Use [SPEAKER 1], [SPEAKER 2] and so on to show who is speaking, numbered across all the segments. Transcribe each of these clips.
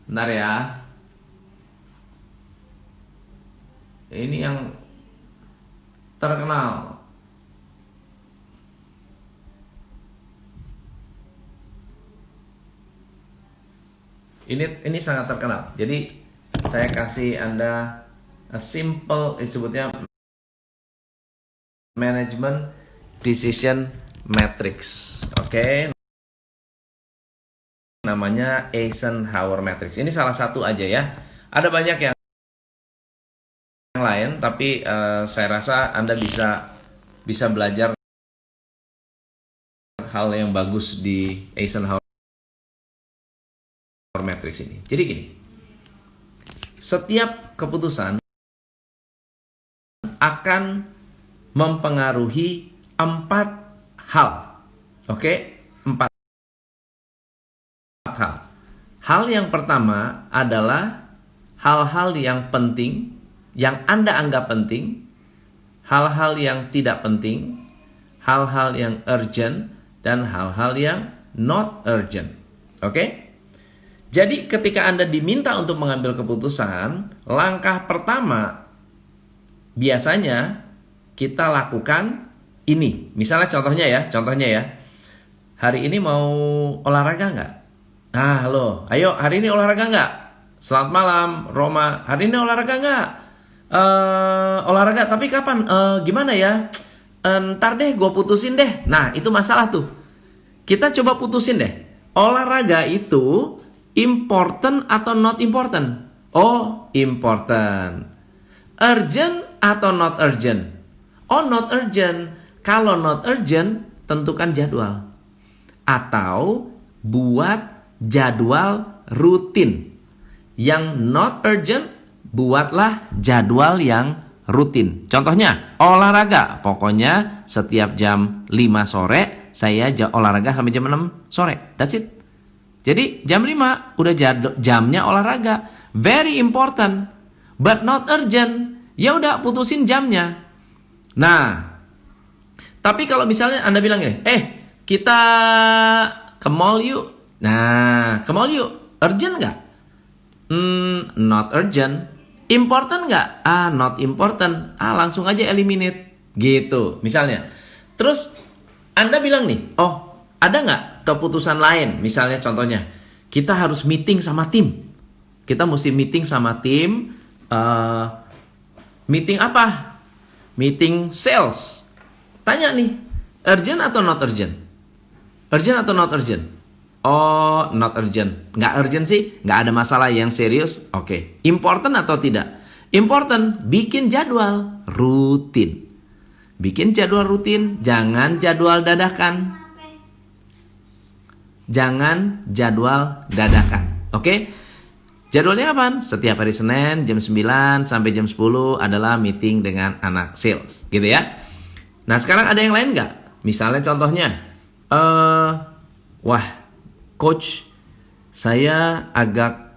[SPEAKER 1] Bentar ya. Ini yang terkenal. Ini sangat terkenal. Jadi saya kasih Anda a simple, disebutnya management decision matrix. Oke. Namanya Eisenhower matrix. Ini salah satu aja ya. Ada banyak yang lain, tapi saya rasa Anda bisa belajar hal yang bagus di Eisenhower matrix ini. Jadi gini, setiap keputusan akan mempengaruhi 4 hal. Oke, 4 hal. Hal yang pertama adalah hal-hal yang penting, yang Anda anggap penting, hal-hal yang tidak penting, hal-hal yang urgent, dan hal-hal yang not urgent. Oke? Jadi ketika Anda diminta untuk mengambil keputusan, langkah pertama biasanya kita lakukan ini. Misalnya contohnya ya. Hari ini mau olahraga nggak? Nah, halo, ayo hari ini olahraga nggak? Selamat malam, Roma. Hari ini olahraga nggak? Olahraga, tapi kapan? Gimana ya? Ntar deh, gue putusin deh. Nah, itu masalah tuh. Kita coba putusin deh. Olahraga itu important atau not important? Oh, important. Urgent atau not urgent? Oh, not urgent. Kalau not urgent, tentukan jadwal. Atau buat jadwal rutin. Yang not urgent, buatlah jadwal yang rutin. Contohnya, olahraga. Pokoknya setiap jam 5 sore, saya olahraga sampai jam 6 sore. That's it. Jadi jam 5 udah jamnya olahraga. Very important, but not urgent. Ya udah putusin jamnya. Nah, tapi kalau misalnya Anda bilang gini, kita ke mall yuk. Nah, ke mall yuk. Urgent nggak? Not urgent. Important nggak? Not important. Langsung aja eliminate. Gitu, misalnya. Terus Anda bilang nih, ada nggak keputusan lain? Misalnya contohnya, kita harus meeting sama tim. Kita mesti meeting sama tim. Meeting apa? Meeting sales. Tanya nih, urgent atau not urgent? Urgent atau not urgent? Oh, not urgent. Nggak urgent sih, nggak ada masalah yang serius. Oke. Important atau tidak? Important, bikin jadwal rutin. Bikin jadwal rutin, jangan jadwal dadakan. Jangan jadwal dadakan. Oke? Jadwalnya kapan? Setiap hari Senin jam 9 sampai jam 10 adalah meeting dengan anak sales. Gitu ya. Nah, sekarang ada yang lain nggak? Misalnya contohnya, coach, saya agak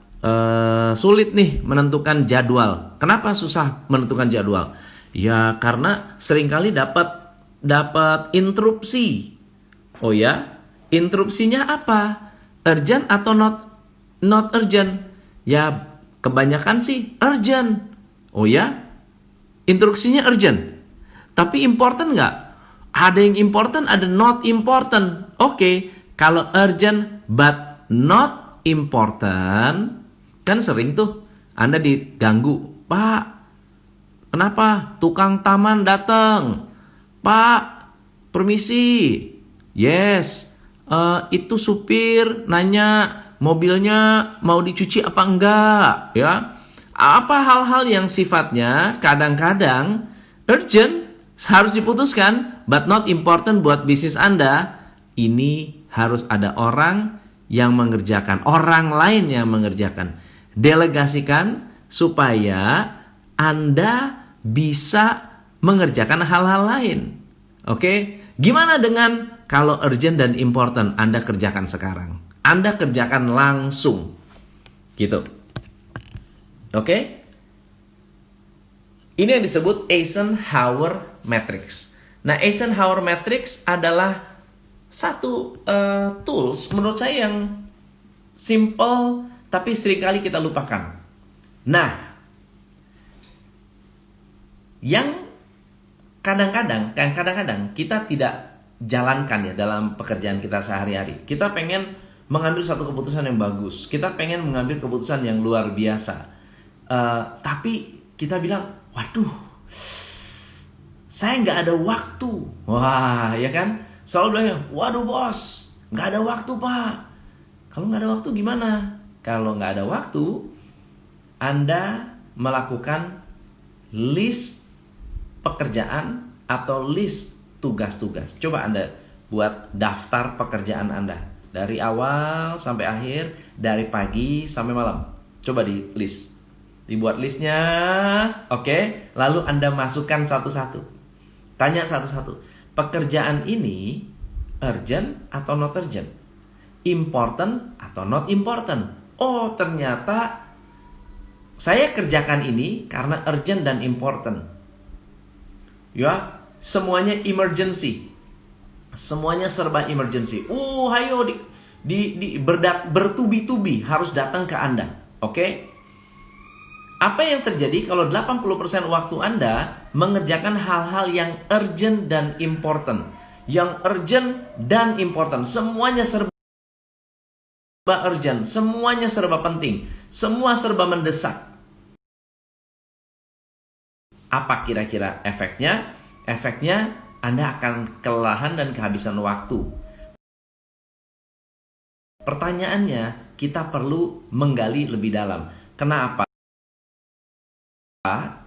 [SPEAKER 1] sulit nih menentukan jadwal. Kenapa susah menentukan jadwal? Ya, karena seringkali dapat interupsi. Oh ya? Interupsinya apa? Urgent atau not urgent? Ya, kebanyakan sih urgent. Oh ya? Interupsinya urgent. Tapi important nggak? Ada yang important, ada not important. Oke, kalau urgent but not important, kan sering tuh Anda diganggu. Pak, kenapa? Tukang taman datang. Pak, permisi. Yes. Itu supir nanya mobilnya mau dicuci apa enggak, ya. Apa hal-hal yang sifatnya kadang-kadang urgent, harus diputuskan, but not important buat bisnis Anda. Ini harus ada orang yang mengerjakan, orang lain yang mengerjakan. Delegasikan supaya Anda bisa mengerjakan hal-hal lain. Oke? Gimana dengan kalau urgent dan important Anda kerjakan sekarang? Anda kerjakan langsung. Gitu. Oke? Ini yang disebut Eisenhower matrix. Nah, Eisenhower matrix adalah satu tools menurut saya yang simple tapi seringkali kita lupakan. Nah, yang kadang-kadang kita tidak jalankan ya dalam pekerjaan kita sehari-hari. Kita pengen mengambil satu keputusan yang bagus, kita pengen mengambil keputusan yang luar biasa, tapi kita bilang, waduh, saya nggak ada waktu. Wah, ya kan? Selalu bilang, waduh bos, nggak ada waktu pak. Kalau nggak ada waktu gimana? Kalau nggak ada waktu, Anda melakukan list pekerjaan atau list tugas-tugas. Coba Anda buat daftar pekerjaan Anda. Dari awal sampai akhir, dari pagi sampai malam. Coba di list. Dibuat listnya, oke. Lalu Anda masukkan satu-satu. Tanya satu-satu. Pekerjaan ini urgent atau not urgent? Important atau not important? Oh, ternyata saya kerjakan ini karena urgent dan important. Ya, semuanya emergency. Semuanya serba emergency. Ayo bertubi-tubi harus datang ke Anda. Oke? Apa yang terjadi kalau 80% waktu Anda mengerjakan hal-hal yang urgent dan important? Yang urgent dan important, semuanya serba urgent, semuanya serba penting, semua serba mendesak. Apa kira-kira efeknya? Efeknya Anda akan kelelahan dan kehabisan waktu. Pertanyaannya, kita perlu menggali lebih dalam. Kenapa?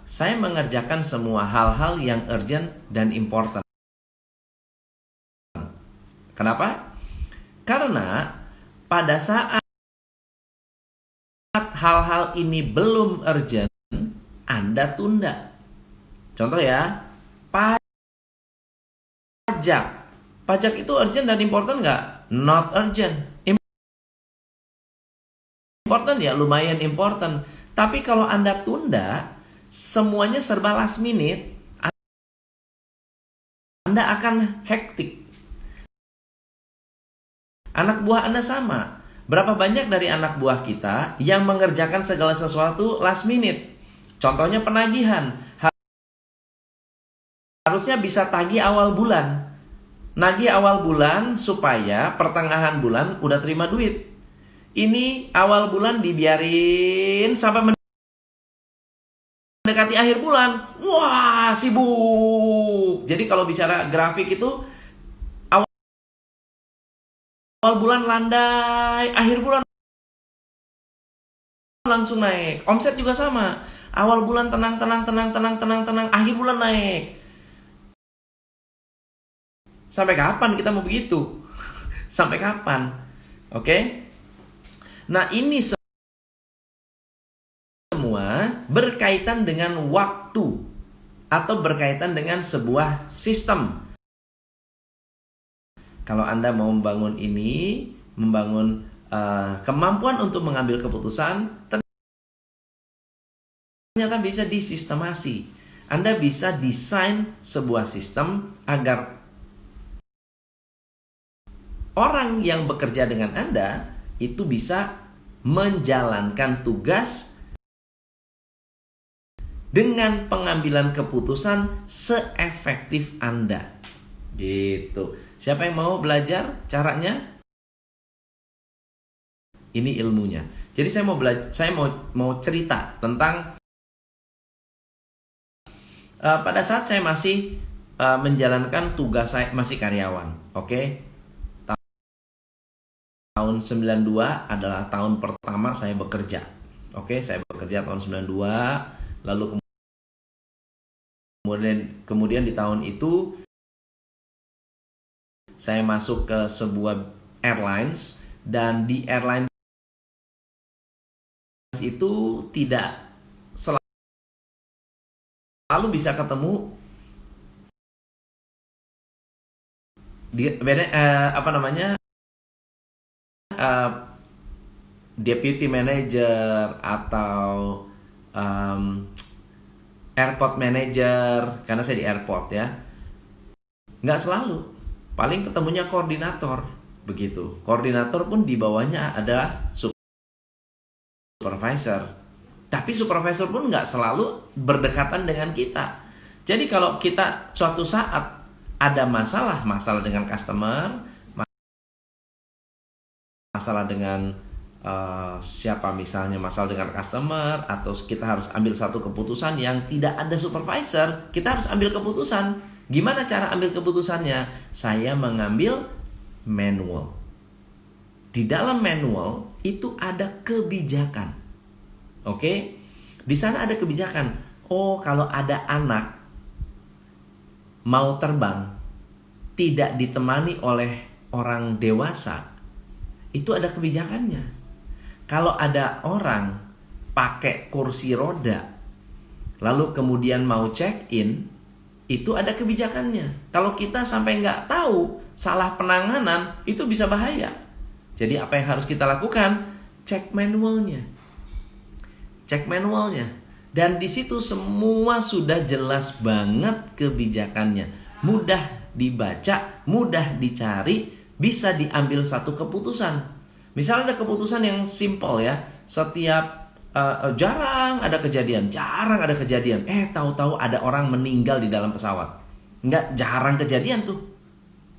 [SPEAKER 1] Saya mengerjakan semua hal-hal yang urgent dan important. Kenapa? Karena pada saat hal-hal ini belum urgent, Anda tunda. Contoh ya, pajak. Pajak itu urgent dan important nggak? Not urgent. Important ya, lumayan important. Tapi kalau Anda tunda, semuanya serba last minute, Anda akan hektik. Anak buah Anda sama. Berapa banyak dari anak buah kita yang mengerjakan segala sesuatu last minute? Contohnya penagihan. Harusnya bisa tagih awal bulan. Nagih awal bulan supaya pertengahan bulan udah terima duit. Ini awal bulan dibiarin sampai mendekati akhir bulan. Wah, sibuk. Jadi kalau bicara grafik itu awal bulan landai, akhir bulan langsung naik. Omset juga sama. Awal bulan tenang, akhir bulan naik. Sampai kapan kita mau begitu? Sampai kapan? Oke? Nah, ini semua berkaitan dengan waktu atau berkaitan dengan sebuah sistem. Kalau Anda mau membangun ini, membangun kemampuan untuk mengambil keputusan, ternyata bisa disistemasi. Anda bisa desain sebuah sistem agar orang yang bekerja dengan Anda itu bisa menjalankan tugas dengan pengambilan keputusan seefektif Anda. Gitu. Siapa yang mau belajar caranya? Ini ilmunya. Jadi saya mau cerita tentang pada saat saya masih menjalankan tugas saya masih karyawan. Oke? Tahun 92 adalah tahun pertama saya bekerja. Oke, saya bekerja tahun 92, lalu kemudian di tahun itu saya masuk ke sebuah airlines, dan di airlines itu tidak selalu bisa ketemu deputy manager atau airport manager, karena saya di airport ya. Nggak selalu, paling ketemunya koordinator begitu. Koordinator pun di bawahnya ada supervisor. Tapi supervisor pun nggak selalu berdekatan dengan kita. Jadi kalau kita suatu saat ada masalah dengan customer, masalah dengan siapa misalnya, masalah dengan customer, atau kita harus ambil satu keputusan yang tidak ada supervisor, kita harus ambil keputusan. Gimana cara ambil keputusannya? Saya mengambil manual. Di dalam manual itu ada kebijakan. Oke? Di sana ada kebijakan. Oh, kalau ada anak mau terbang tidak ditemani oleh orang dewasa, itu ada kebijakannya. Kalau ada orang pakai kursi roda lalu kemudian mau check in, itu ada kebijakannya. Kalau kita sampai nggak tahu salah penanganan, itu bisa bahaya. Jadi apa yang harus kita lakukan? Cek manualnya. Cek manualnya. Dan di situ semua sudah jelas banget kebijakannya. Mudah dibaca, mudah dicari, bisa diambil satu keputusan. Misalnya ada keputusan yang simple ya. Setiap jarang ada kejadian. Tahu-tahu ada orang meninggal di dalam pesawat. Jarang kejadian tuh.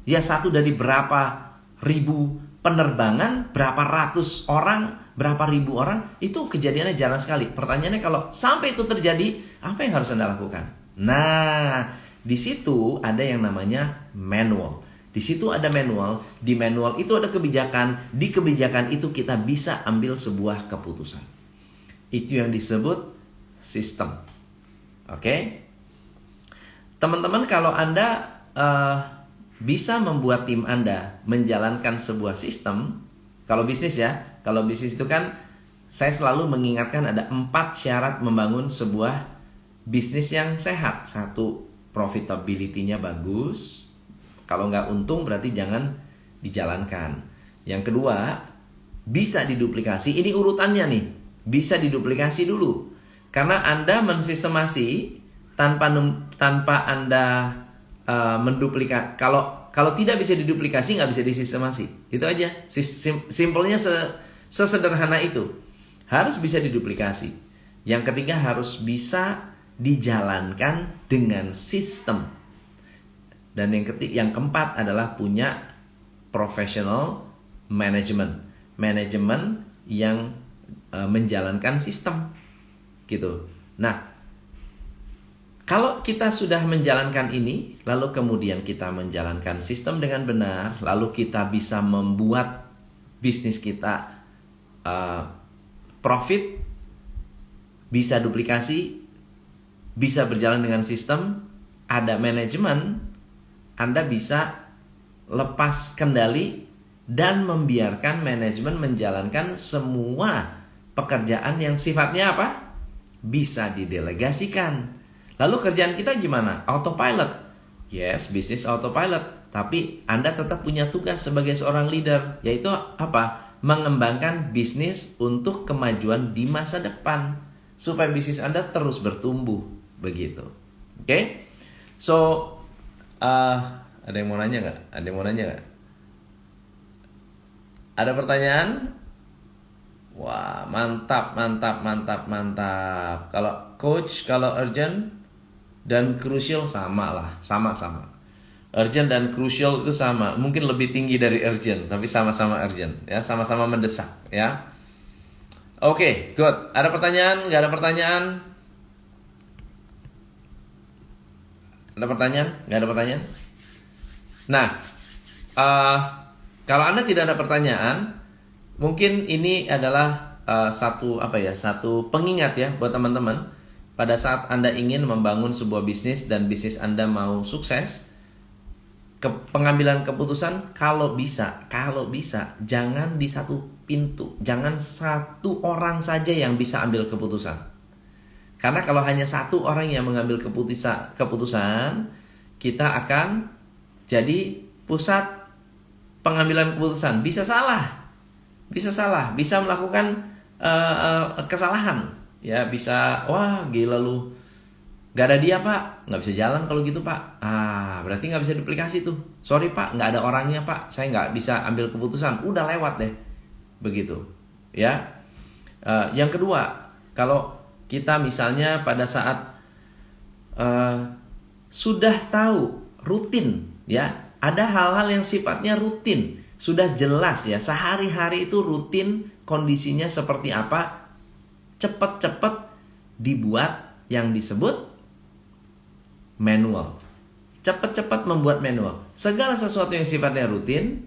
[SPEAKER 1] Ya, satu dari berapa ribu penerbangan, berapa ratus orang, berapa ribu orang, itu kejadiannya jarang sekali. Pertanyaannya, kalau sampai itu terjadi, apa yang harus Anda lakukan? Nah, di situ ada yang namanya manual. Di situ ada manual, di manual itu ada kebijakan, di kebijakan itu kita bisa ambil sebuah keputusan. Itu yang disebut sistem. Oke? Teman-teman, kalau Anda bisa membuat tim Anda menjalankan sebuah sistem, kalau bisnis ya, kalau bisnis itu kan saya selalu mengingatkan ada 4 syarat membangun sebuah bisnis yang sehat. 1, profitability-nya bagus. Kalau nggak untung berarti jangan dijalankan. Yang kedua, bisa diduplikasi. Ini urutannya nih, bisa diduplikasi dulu. Karena Anda mensistemasi tanpa Anda menduplikat. Kalau tidak bisa diduplikasi, nggak bisa disistemasi. Itu aja. Simpelnya sesederhana itu. Harus bisa diduplikasi. Yang ketiga, harus bisa dijalankan dengan sistem. Dan yang keempat adalah punya professional management. Manajemen yang menjalankan sistem. Gitu. Nah, kalau kita sudah menjalankan ini, lalu kemudian kita menjalankan sistem dengan benar, lalu kita bisa membuat bisnis kita profit, bisa duplikasi, bisa berjalan dengan sistem, ada manajemen, Anda bisa lepas kendali dan membiarkan manajemen menjalankan semua pekerjaan yang sifatnya apa? Bisa didelegasikan. Lalu kerjaan kita gimana? Autopilot. Yes, bisnis autopilot. Tapi Anda tetap punya tugas sebagai seorang leader, yaitu apa? Mengembangkan bisnis untuk kemajuan di masa depan, supaya bisnis Anda terus bertumbuh. Begitu. Oke? So, ada yang mau nanya nggak? Ada pertanyaan? Wah, mantap. Kalau coach, kalau urgent dan crucial sama. Urgent dan crucial itu sama. Mungkin lebih tinggi dari urgent, tapi sama-sama urgent. Ya, sama-sama mendesak. Ya. Oke, good. Ada pertanyaan? Nggak ada pertanyaan? Ada pertanyaan? Nggak ada pertanyaan? Nah, kalau Anda tidak ada pertanyaan, mungkin ini adalah satu pengingat ya buat teman-teman. Pada saat Anda ingin membangun sebuah bisnis dan bisnis Anda mau sukses, pengambilan keputusan kalau bisa jangan di satu pintu, jangan satu orang saja yang bisa ambil keputusan. Karena kalau hanya satu orang yang mengambil keputusan, kita akan jadi pusat pengambilan keputusan. Bisa salah, bisa melakukan kesalahan. Ya, bisa, wah gila lu, gak ada dia pak, gak bisa jalan kalau gitu pak. Berarti gak bisa duplikasi tuh. Sorry pak, gak ada orangnya pak, saya gak bisa ambil keputusan. Udah lewat deh. Begitu. Ya. Yang kedua, kalau kita misalnya pada saat sudah tahu rutin, ya, ada hal-hal yang sifatnya rutin, sudah jelas ya, sehari-hari itu rutin kondisinya seperti apa, cepat-cepat dibuat yang disebut manual. Cepat-cepat membuat manual. Segala sesuatu yang sifatnya rutin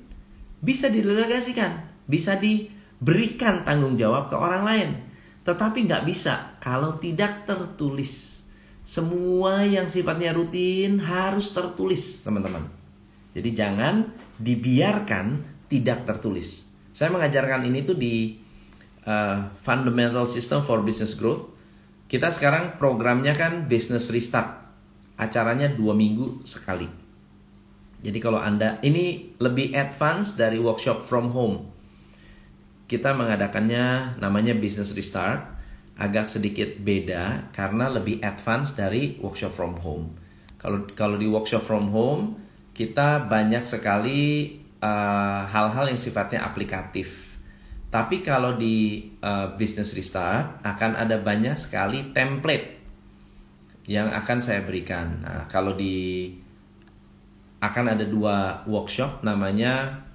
[SPEAKER 1] bisa didelegasikan, bisa diberikan tanggung jawab ke orang lain. Tetapi nggak bisa kalau tidak tertulis. Semua yang sifatnya rutin harus tertulis, teman-teman. Jadi jangan dibiarkan tidak tertulis. Saya mengajarkan ini tuh di Fundamental System for Business Growth. Kita sekarang programnya kan Business Restart. Acaranya 2 minggu sekali. Jadi kalau Anda, ini lebih advance dari workshop from home. Kita mengadakannya namanya Business Restart. Agak sedikit beda karena lebih advance dari workshop from home. Kalau di workshop from home, kita banyak sekali hal-hal yang sifatnya aplikatif. Tapi kalau di Business Restart akan ada banyak sekali template yang akan saya berikan. Nah, akan ada 2 workshop namanya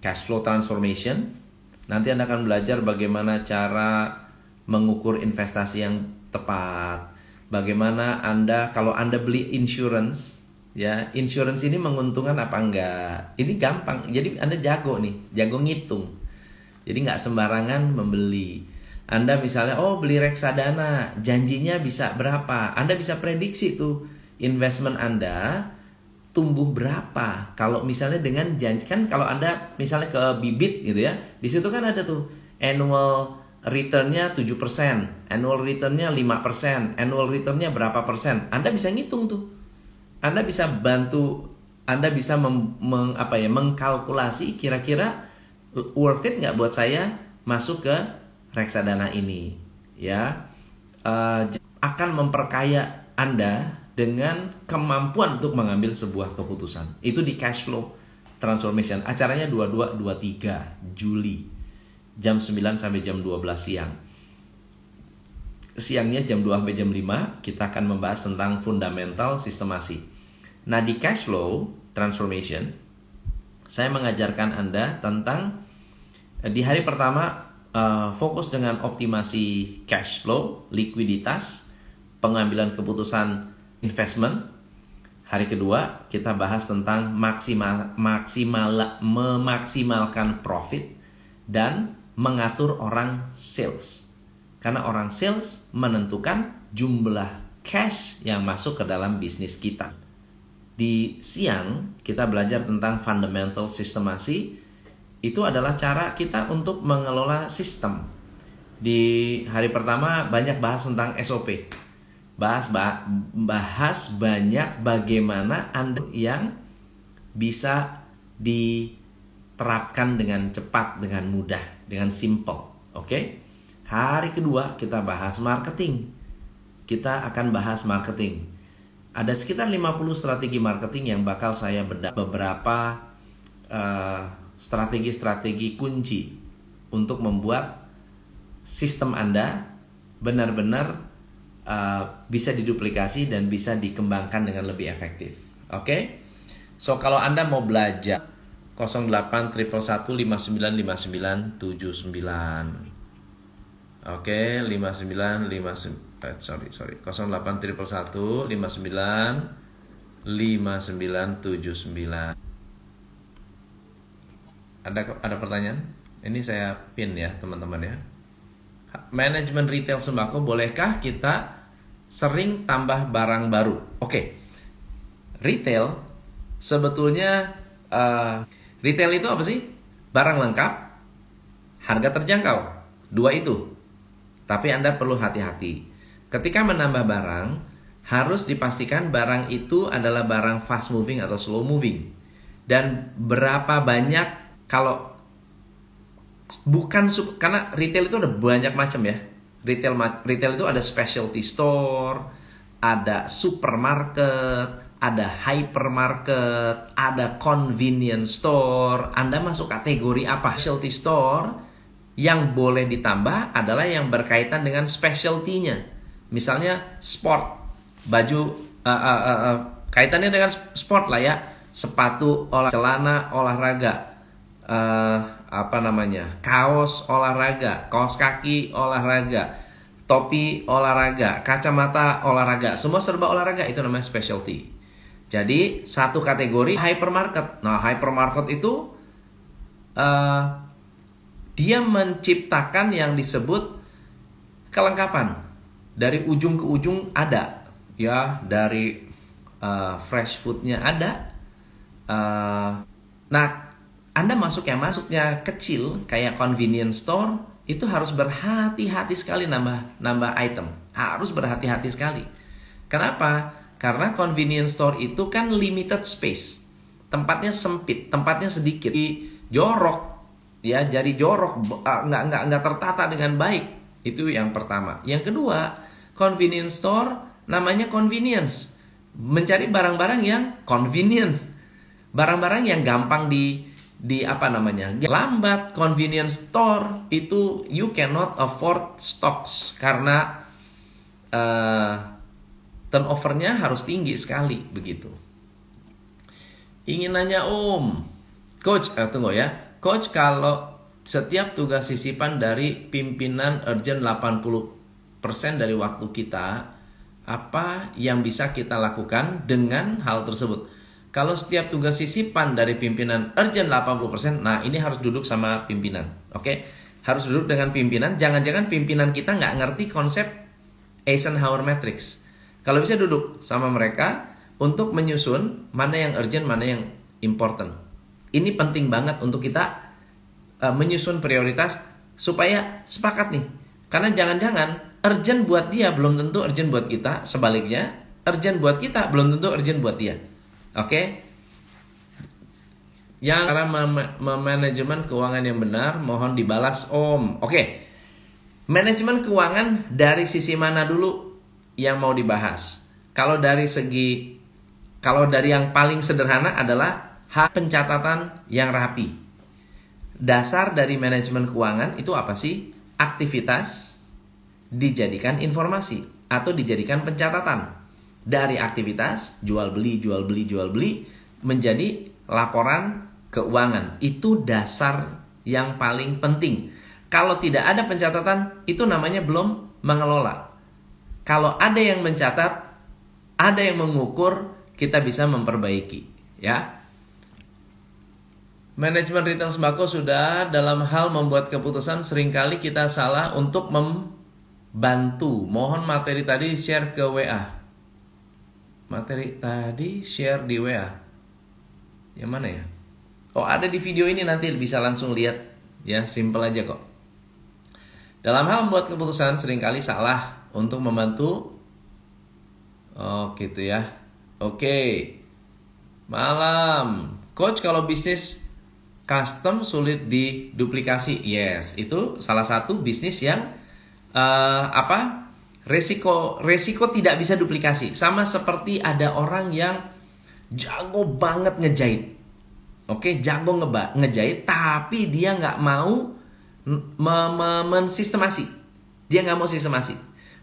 [SPEAKER 1] Cash Flow Transformation. Nanti Anda akan belajar bagaimana cara mengukur investasi yang tepat. Bagaimana kalau Anda beli insurance, ya, insurance ini menguntungkan apa enggak. Ini gampang. Jadi Anda jago ngitung. Jadi nggak sembarangan membeli. Anda misalnya, beli reksadana, janjinya bisa berapa? Anda bisa prediksi tuh investment Anda tumbuh berapa. Kalau misalnya dengan janji, kan kalau Anda misalnya ke bibit gitu ya, di situ kan ada tuh annual return-nya 7%, annual return-nya 5%, annual return-nya berapa persen. Anda bisa ngitung tuh. Anda bisa bantu, Anda bisa mengkalkulasi kira-kira worth it nggak buat saya masuk ke reksadana ini, ya. Akan memperkaya Anda dengan kemampuan untuk mengambil sebuah keputusan. Itu di Cash Flow Transformation. Acaranya 22-23 Juli, jam 9 sampai jam 12 siang. Siangnya jam 2 sampai jam 5 kita akan membahas tentang fundamental sistemasi. Nah, di Cash Flow Transformation saya mengajarkan Anda tentang di hari pertama fokus dengan optimasi cash flow, likuiditas, pengambilan keputusan investment. Hari kedua kita bahas tentang memaksimalkan profit dan mengatur orang sales. Karena orang sales menentukan jumlah cash yang masuk ke dalam bisnis kita. Di siang kita belajar tentang fundamental sistemasi. Itu adalah cara kita untuk mengelola sistem. Di hari pertama banyak bahas tentang SOP. Bahas banyak bagaimana Anda yang bisa diterapkan dengan cepat, dengan mudah, dengan simple. Oke? Hari kedua kita bahas marketing. Kita akan bahas marketing. Ada sekitar 50 strategi marketing yang bakal saya bedah, beberapa strategi-strategi kunci untuk membuat sistem Anda benar-benar bisa diduplikasi dan bisa dikembangkan dengan lebih efektif. Oke? So kalau Anda mau belajar 0811595979. Oke, 0811595979. Ada pertanyaan? Ini saya pin ya teman-teman ya. Manajemen retail sembako, bolehkah kita sering tambah barang baru? Oke. Retail sebetulnya retail itu apa sih? Barang lengkap, harga terjangkau. 2 itu. Tapi Anda perlu hati-hati. Ketika menambah barang, harus dipastikan barang itu adalah barang fast moving atau slow moving. Dan berapa banyak, kalau bukan, karena retail itu ada banyak macam ya. Retail itu ada specialty store, ada supermarket, ada hypermarket, ada convenience store. Anda masuk kategori apa? Specialty store Yang boleh ditambah adalah yang berkaitan dengan specialty-nya. Misalnya sport, baju kaitannya dengan sport lah ya, sepatu celana olahraga, kaos olahraga, kaos kaki olahraga, topi olahraga, kacamata olahraga, semua serba olahraga, itu namanya specialty. Jadi satu kategori hypermarket. Nah, hypermarket itu dia menciptakan yang disebut kelengkapan. Dari ujung ke ujung ada, ya, dari fresh foodnya ada. Nah, Anda masuknya kecil kayak convenience store, itu harus berhati-hati sekali nambah item. Harus berhati-hati sekali. Kenapa? Karena convenience store itu kan limited space. Tempatnya sempit, tempatnya sedikit. Jorok, ya, jadi jorok, nggak tertata dengan baik. Itu yang pertama. Yang kedua, convenience store namanya convenience. Mencari barang-barang yang convenient. Barang-barang yang gampang lambat. Convenience store itu you cannot afford stocks karena turnovernya harus tinggi sekali begitu. Ingin nanya Coach, tunggu ya. Coach, kalau setiap tugas sisipan dari pimpinan urgent 80% dari waktu kita, apa yang bisa kita lakukan dengan hal tersebut? Kalau setiap tugas sisipan dari pimpinan urgent 80%, nah ini harus duduk sama pimpinan, oke? Harus duduk dengan pimpinan, jangan-jangan pimpinan kita nggak ngerti konsep Eisenhower Matrix. Kalau bisa duduk sama mereka untuk menyusun mana yang urgent, mana yang important. Ini penting banget untuk kita menyusun prioritas supaya sepakat nih. Karena jangan-jangan urgent buat dia belum tentu urgent buat kita, sebaliknya urgent buat kita belum tentu urgent buat dia. Oke? Yang cara manajemen keuangan yang benar mohon dibalas Om. Oke. Manajemen keuangan dari sisi mana dulu yang mau dibahas? Kalau dari yang paling sederhana adalah pencatatan yang rapi. Dasar dari manajemen keuangan itu apa sih? Aktivitas dijadikan informasi atau dijadikan pencatatan. Dari aktivitas jual beli menjadi laporan keuangan. Itu dasar yang paling penting. Kalau tidak ada pencatatan, itu namanya belum mengelola. Kalau ada yang mencatat, ada yang mengukur, kita bisa memperbaiki, ya. Manajemen return sembako sudah. Dalam hal membuat keputusan seringkali kita salah untuk membantu. Mohon materi tadi share ke WA. Materi tadi share di WA. Yang mana ya? Ada di video ini, nanti bisa langsung lihat. Ya, simple aja kok. Dalam hal membuat keputusan seringkali salah untuk membantu. Gitu ya. Oke. Malam. Coach, kalau bisnis custom sulit diduplikasi. Yes, itu salah satu bisnis yang resiko tidak bisa duplikasi. Sama seperti ada orang yang jago banget ngejahit. Oke, jago ngejahit, tapi dia nggak mau mensistemasi. Dia nggak mau sistemasi.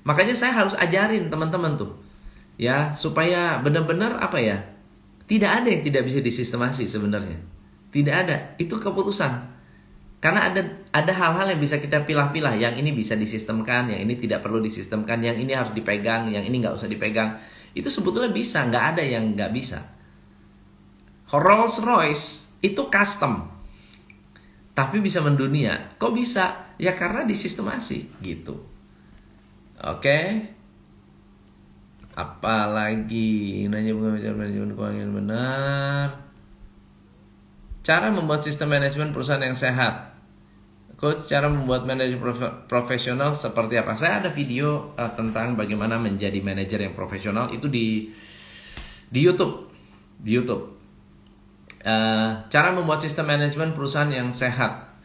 [SPEAKER 1] Makanya saya harus ajarin teman-teman tuh, ya, supaya benar-benar tidak ada yang tidak bisa disistemasi sebenarnya. Tidak ada, itu keputusan. Karena ada hal-hal yang bisa kita pilah-pilah. Yang ini bisa disistemkan, yang ini tidak perlu disistemkan, yang ini harus dipegang, yang ini nggak usah dipegang. Itu sebetulnya bisa, nggak ada yang nggak bisa. Rolls Royce itu custom, tapi bisa mendunia. Kok bisa? Ya karena disistemasi gitu. Oke. Apalagi nanya manajemen keuangan yang benar. Cara membuat sistem manajemen perusahaan yang sehat. Coach, cara membuat manajer profesional seperti apa? Saya ada video tentang bagaimana menjadi manajer yang profesional itu di YouTube. Di YouTube. Cara membuat sistem manajemen perusahaan yang sehat.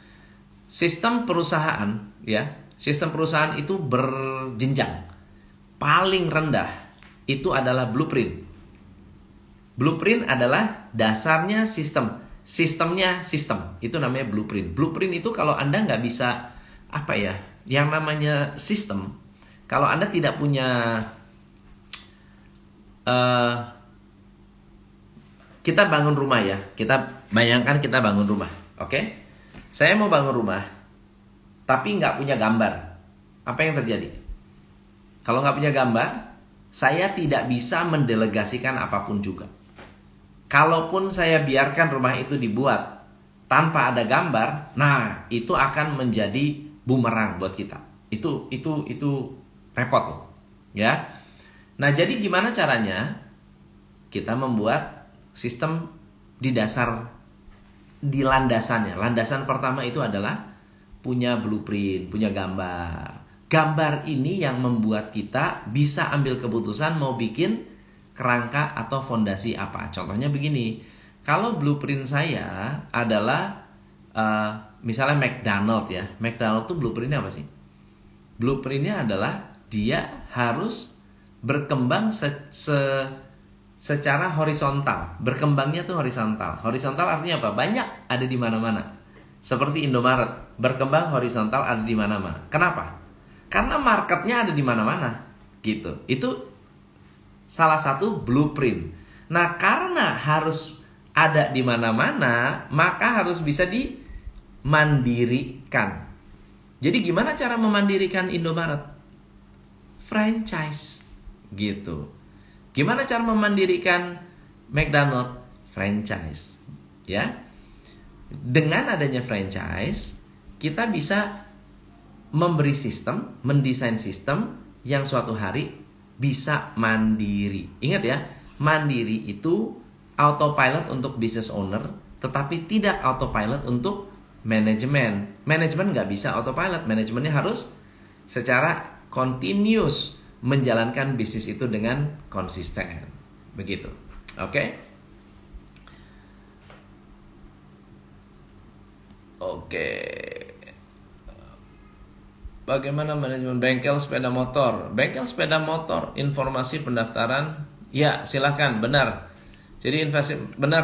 [SPEAKER 1] Sistem perusahaan, ya, sistem perusahaan itu berjenjang. Paling rendah itu adalah blueprint. Blueprint adalah dasarnya sistem. Sistemnya sistem. Itu namanya blueprint. Blueprint itu kalau Anda nggak bisa apa ya, yang namanya sistem. Kalau Anda tidak punya, kita bangun rumah ya, kita bayangkan kita bangun rumah, oke? Saya mau bangun rumah, tapi nggak punya gambar. Apa yang terjadi? Kalau nggak punya gambar, saya tidak bisa mendelegasikan apapun juga. Kalaupun saya biarkan rumah itu dibuat tanpa ada gambar, nah itu akan menjadi bumerang buat kita. Itu repot loh, ya. Nah, jadi gimana caranya? Kita membuat sistem di dasar, di landasannya. Landasan pertama itu adalah punya blueprint, punya gambar. Gambar ini yang membuat kita bisa ambil keputusan mau bikin kerangka atau fondasi apa. Contohnya begini, kalau blueprint saya adalah misalnya McDonald ya. McDonald tuh blueprintnya apa sih? Blueprintnya adalah dia harus berkembang secara horizontal. Berkembangnya tuh horizontal. Horizontal artinya apa? Banyak, ada di mana-mana. Seperti Indomaret, berkembang horizontal, ada di mana-mana. Kenapa? Karena marketnya ada di mana-mana, gitu. Itu salah satu blueprint. Nah, karena harus ada di mana-mana, maka harus bisa dimandirikan. Jadi gimana cara memandirikan Indomaret? Franchise, gitu. Gimana cara memandirikan McDonald? Franchise, ya. Dengan adanya franchise, kita bisa memberi sistem, mendesain sistem yang suatu hari bisa mandiri. Ingat ya, mandiri itu autopilot untuk business owner, tetapi tidak autopilot untuk manajemen. Manajemen nggak bisa autopilot, manajemennya harus secara continuous menjalankan bisnis itu dengan konsisten. Begitu. Oke? Oke. Bagaimana manajemen bengkel sepeda motor? Bengkel sepeda motor, informasi pendaftaran, ya silahkan, benar. Jadi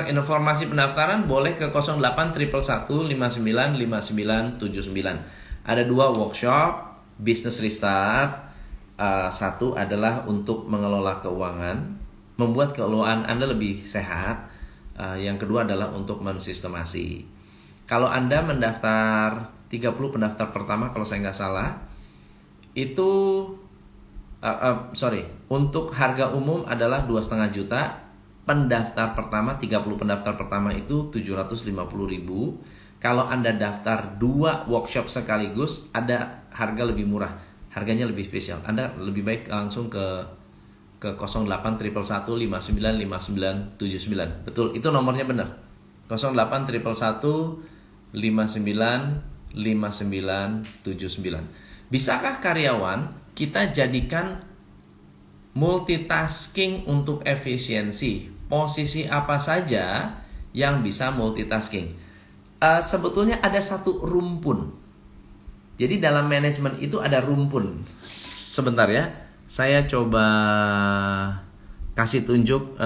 [SPEAKER 1] informasi pendaftaran boleh ke 081115959979. Ada 2 workshop, business restart. Satu adalah untuk mengelola keuangan, membuat keuangan Anda lebih sehat. Yang kedua adalah untuk mensistemasi. Kalau Anda mendaftar 30 pendaftar pertama, kalau saya nggak salah, itu untuk harga umum adalah 2,5 juta. Pendaftar pertama, 30 pendaftar pertama itu 750.000. Kalau Anda daftar 2 workshop sekaligus, ada harga lebih murah, harganya lebih spesial. Anda lebih baik langsung ke 081115959979. Betul, itu nomornya benar. 081115959979. Bisakah karyawan kita jadikan multitasking untuk efisiensi? Posisi apa saja yang bisa multitasking? Sebetulnya ada satu rumpun. Jadi dalam manajemen itu ada rumpun. Sebentar ya, saya coba kasih tunjuk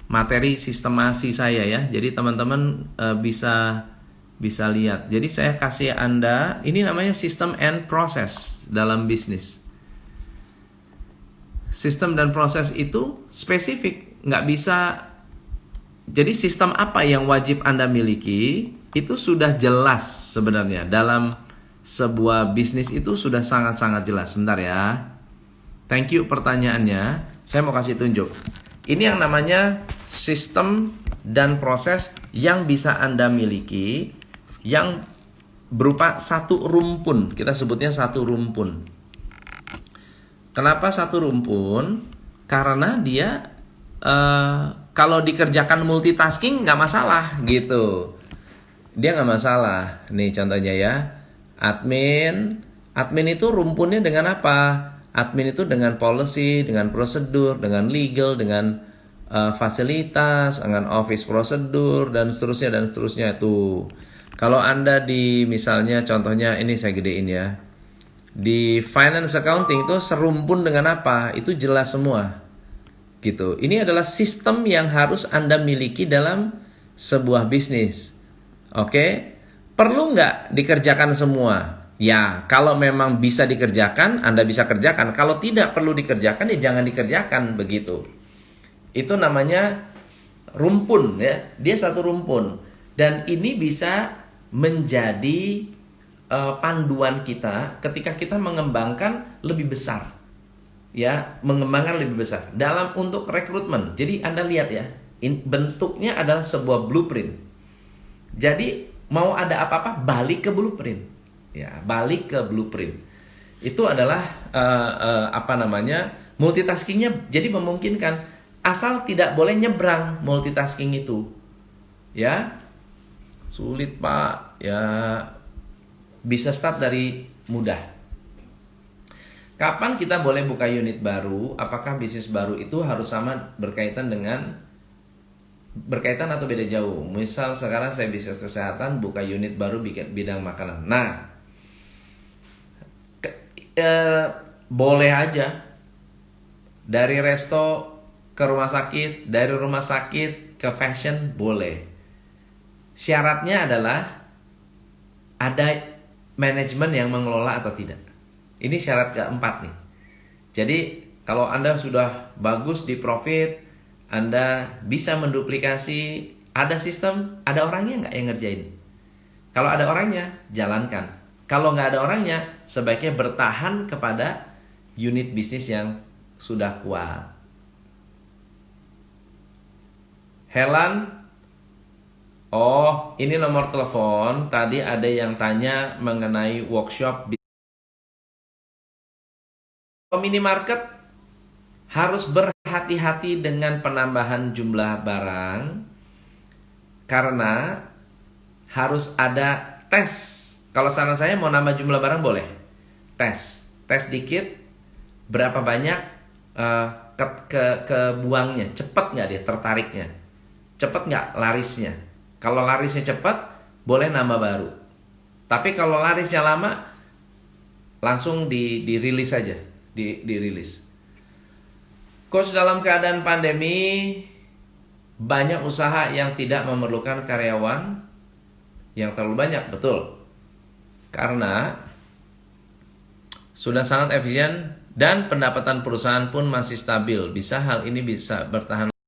[SPEAKER 1] materi sistemasi saya ya. Jadi teman-teman bisa lihat. Jadi saya kasih Anda, ini namanya system and process dalam bisnis. Sistem dan proses itu spesifik, nggak bisa. Jadi sistem apa yang wajib Anda miliki itu sudah jelas sebenarnya. Dalam sebuah bisnis itu sudah sangat-sangat jelas. Sebentar ya. Thank you pertanyaannya. Saya mau kasih tunjuk. Ini yang namanya sistem dan proses yang bisa Anda miliki, yang berupa satu rumpun. Kita sebutnya satu rumpun. Kenapa satu rumpun? Karena dia kalau dikerjakan multitasking nggak masalah gitu. Dia nggak masalah. Nih contohnya ya, admin itu rumpunnya dengan apa? Admin itu dengan policy, dengan prosedur, dengan legal, dengan fasilitas, dengan office prosedur dan seterusnya itu. Kalau Anda di misalnya contohnya ini saya gedein ya. Di finance accounting itu serumpun dengan apa? Itu jelas semua. Gitu. Ini adalah sistem yang harus Anda miliki dalam sebuah bisnis. Oke? Perlu nggak dikerjakan semua? Ya, kalau memang bisa dikerjakan, Anda bisa kerjakan. Kalau tidak perlu dikerjakan, ya jangan dikerjakan begitu. Itu namanya rumpun ya. Dia satu rumpun. Dan ini bisa menjadi panduan kita ketika kita mengembangkan lebih besar. Ya, mengembangkan lebih besar dalam untuk rekrutmen. Jadi Anda lihat ya, bentuknya adalah sebuah blueprint. Jadi mau ada apa-apa balik ke blueprint. Ya, balik ke blueprint. Itu adalah multitaskingnya jadi memungkinkan, asal tidak boleh nyebrang multitasking itu. Ya. Sulit, Pak. Ya, bisa start dari mudah. Kapan kita boleh buka unit baru? Apakah bisnis baru itu harus sama berkaitan atau beda jauh? Misal sekarang saya bisnis kesehatan, buka unit baru bidang makanan. Nah, boleh aja. Dari resto ke rumah sakit, dari rumah sakit ke fashion boleh. Syaratnya adalah ada manajemen yang mengelola atau tidak. Ini syarat keempat nih. Jadi kalau Anda sudah bagus di profit, Anda bisa menduplikasi, ada sistem, ada orangnya nggak yang ngerjain? Kalau ada orangnya, jalankan. Kalau nggak ada orangnya, sebaiknya bertahan kepada unit bisnis yang sudah kuat. Helan, oh ini nomor telepon. Tadi ada yang tanya mengenai workshop. Minimarket harus berhati-hati dengan penambahan jumlah barang karena harus ada tes. Kalau saran saya mau nambah jumlah barang boleh tes dikit, berapa banyak kebuangnya, cepet nggak dia tertariknya, cepet nggak larisnya. Kalau larisnya cepat boleh nambah baru, tapi kalau larisnya lama langsung dirilis saja. Dirilis. Coach, dalam keadaan pandemi banyak usaha yang tidak memerlukan karyawan yang terlalu banyak, betul. Karena sudah sangat efisien dan pendapatan perusahaan pun masih stabil. Hal ini bisa bertahan